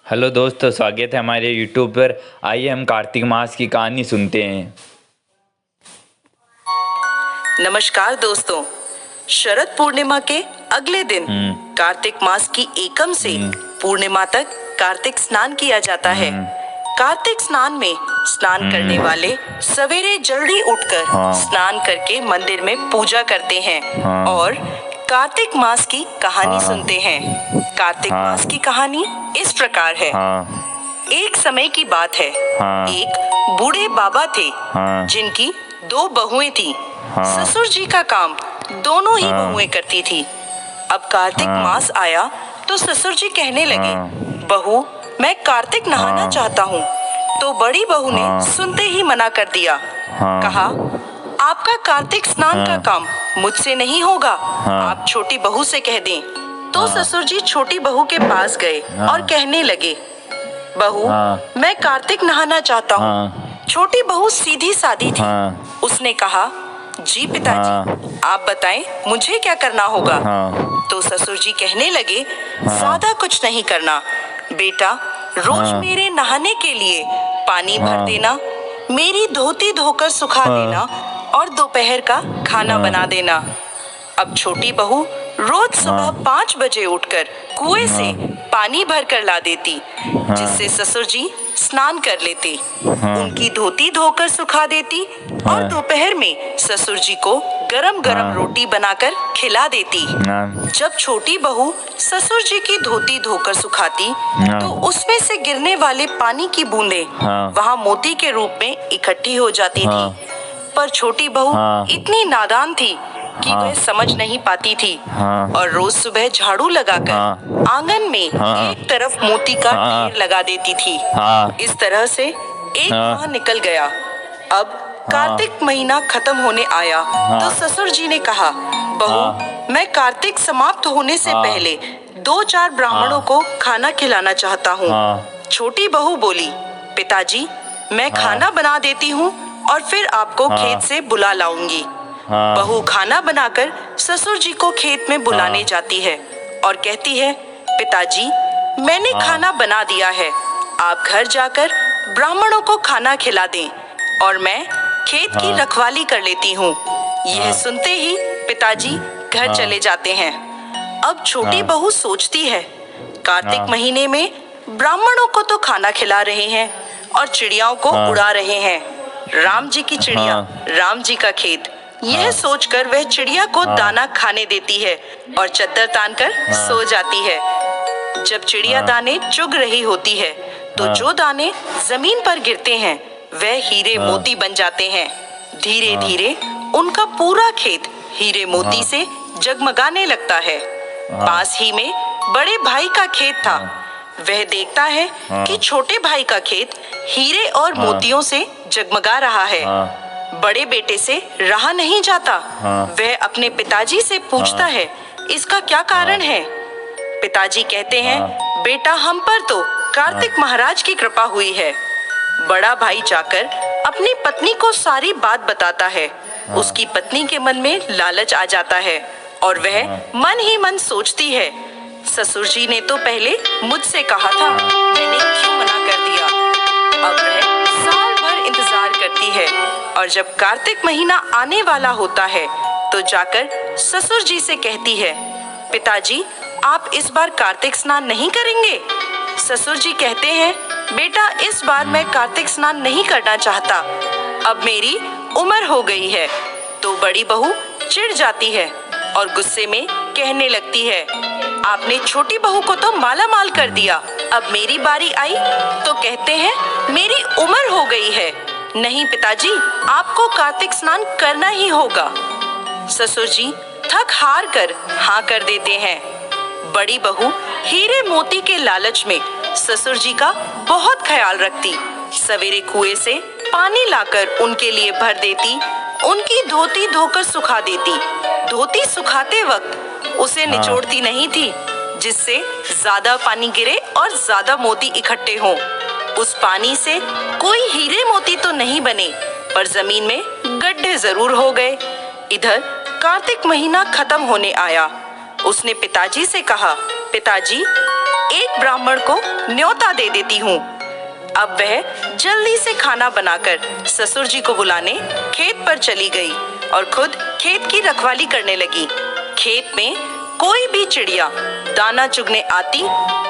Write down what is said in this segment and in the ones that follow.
Hello दोस्तों, स्वागत है हमारे यूट्यूब पर। आइए हम कार्तिक मास की कहानी सुनते हैं। नमस्कार दोस्तों, शरद पूर्णिमा के अगले दिन कार्तिक मास की एकम से पूर्णिमा तक कार्तिक स्नान किया जाता है। कार्तिक स्नान में स्नान करने वाले सवेरे जल्दी उठकर स्नान करके मंदिर में पूजा करते हैं और कार्तिक मास की कहानी सुनते हैं। कार्तिक मास की कहानी इस प्रकार है। एक समय की बात है। एक बूढ़े बाबा थे जिनकी 2 बहुएं थी। ससुर जी का काम दोनों ही बहुएं करती थी। अब कार्तिक मास आया तो ससुर जी कहने लगे, बहू मैं कार्तिक नहाना चाहता हूँ। तो बड़ी बहू ने सुनते ही मना कर दिया। कहा, आपका कार्तिक स्नान का काम मुझसे नहीं होगा, आप छोटी बहू से कह दें। तो ससुर जी छोटी बहू के पास गए और कहने लगे, बहू मैं कार्तिक नहाना चाहता हूँ। छोटी बहू सीधी सादी थी। उसने कहा, जी पिताजी आप बताएं मुझे क्या करना होगा। तो ससुर जी कहने लगे, ज्यादा कुछ नहीं करना बेटा, रोज मेरे नहाने के लिए पानी भर देना, मेरी धोती धोकर सुखा देना और दोपहर का खाना बना देना। अब छोटी बहू रोज सुबह 5 बजे उठकर कुएं से पानी भर कर ला देती, जिससे ससुर जी स्नान कर लेते, उनकी धोती धोकर सुखा देती और दोपहर में ससुर जी को गरम गरम रोटी बनाकर खिला देती। जब छोटी बहू ससुर जी की धोती धोकर सुखाती तो उसमें से गिरने वाले पानी की बूंदें वहां मोती के रूप में इकट्ठी हो जाती थी। पर छोटी बहू इतनी नादान थी कि वह समझ नहीं पाती थी और रोज सुबह झाड़ू लगाकर आंगन में एक तरफ मोती का ढेर लगा देती थी। इस तरह से एक माह निकल गया। अब कार्तिक महीना खत्म होने आया तो ससुर जी ने कहा, बहू मैं कार्तिक समाप्त होने से पहले 2-4 ब्राह्मणों को खाना खिलाना चाहता हूँ। छोटी बहू बोली, पिताजी मैं खाना बना देती हूँ और फिर आपको खेत से बुला लाऊंगी। बहू खाना बनाकर ससुर जी को खेत में बुलाने जाती है और कहती है, पिताजी मैंने खाना बना दिया है, आप घर जाकर ब्राह्मणों को खाना खिला दें और मैं खेत की रखवाली कर लेती हूँ। यह सुनते ही पिताजी घर चले जाते हैं। अब छोटी बहू सोचती है, कार्तिक महीने में ब्राह्मणों को तो खाना खिला रहे हैं और चिड़ियाओं को उड़ा रहे हैं। राम जी की चिड़िया, राम जी का खेत, यह सोचकर वह चिड़िया को दाना खाने देती है और चद्दर तानकर सो जाती है। जब चिड़िया दाने चुग रही होती है तो जो दाने जमीन पर गिरते हैं वह हीरे मोती बन जाते हैं। धीरे धीरे उनका पूरा खेत हीरे मोती से जगमगाने लगता है। पास ही में बड़े भाई का खेत था। वह देखता है कि छोटे भाई का खेत हीरे और मोतियों से जगमगा रहा है। बड़े बेटे से रहा नहीं जाता। वह अपने पिताजी से पूछता है, इसका क्या कारण है। पिताजी कहते हैं, बेटा हम पर तो कार्तिक महाराज की कृपा हुई है। बड़ा भाई जाकर अपनी पत्नी को सारी बात बताता है। उसकी पत्नी के मन में लालच आ जाता है और वह मन ही मन सोचती है, ससुर जी ने तो पहले मुझसे कहा था, मैंने क्यों मना कर दिया। अब वह साल भर इंतजार करती है और जब कार्तिक महीना आने वाला होता है तो जाकर ससुर जी से कहती है, पिताजी आप इस बार कार्तिक स्नान नहीं करेंगे। ससुर जी कहते हैं, बेटा इस बार मैं कार्तिक स्नान नहीं करना चाहता, अब मेरी उम्र हो गई है। तो बड़ी बहू चिढ़ जाती है और गुस्से में कहने लगती है, आपने छोटी बहू को तो माला माल कर दिया, अब मेरी बारी आई तो कहते हैं मेरी उम्र हो गई है। नहीं पिताजी आपको कार्तिक स्नान करना ही होगा। ससुर जी थक हार कर हाँ कर देते हैं। बड़ी बहू हीरे मोती के लालच में ससुर जी का बहुत ख्याल रखती। सवेरे कुएं से पानी लाकर उनके लिए भर देती, उनकी धोती धोकर सुखा देती। धोती सुखाते वक्त उसे निचोड़ती नहीं थी, जिससे ज्यादा पानी गिरे और ज्यादा मोती इकट्ठे हों। उस पानी से कोई हीरे मोती तो नहीं बने, पर जमीन में गड्ढे जरूर हो गए। इधर कार्तिक महीना खत्म होने आया। उसने पिताजी से कहा, पिताजी एक ब्राह्मण को न्योता दे देती हूँ। अब वह जल्दी से खाना बनाकर ससुर जी को बुलाने खेत पर चली गई और खुद खेत की रखवाली करने लगी। खेत में कोई भी चिड़िया दाना चुगने आती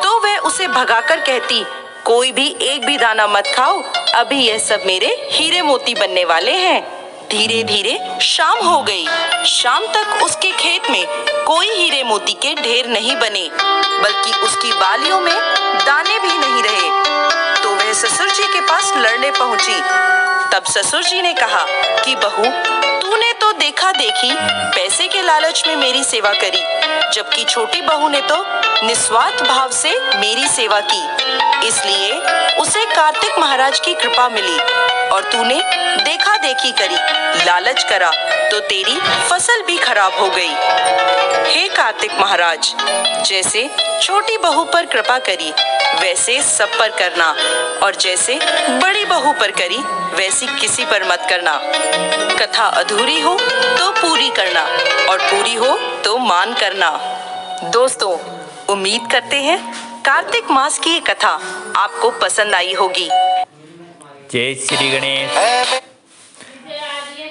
तो वह उसे भगाकर कहती, कोई भी एक भी दाना मत खाओ, अभी यह सब मेरे हीरे मोती बनने वाले हैं। धीरे धीरे शाम हो गई। शाम तक उसके खेत में कोई हीरे मोती के ढेर नहीं बने, बल्कि उसकी बालियों में दाने भी नहीं रहे। तो वह ससुर जी के पास लड़ने पहुंची। तब ससुर जी ने कहा कि बहू, तूने तो देखा देखी पैसे के लालच में मेरी सेवा करी, जबकि छोटी बहू ने तो निस्वार्थ भाव से मेरी सेवा की, इसलिए उसे कार्तिक महाराज की कृपा मिली। और तूने देखा देखी करी, लालच करा, तो तेरी फसल भी खराब हो गई। हे कार्तिक महाराज, जैसे छोटी बहू पर कृपा करी वैसे सब पर करना, और जैसे बड़ी बहू पर करी वैसी किसी पर मत करना। कथा अधूरी हो तो पूरी करना, और पूरी हो तो मान करना। दोस्तों, उम्मीद करते हैं कार्तिक मास की ये कथा आपको पसंद आई होगी। जय श्री गणेश।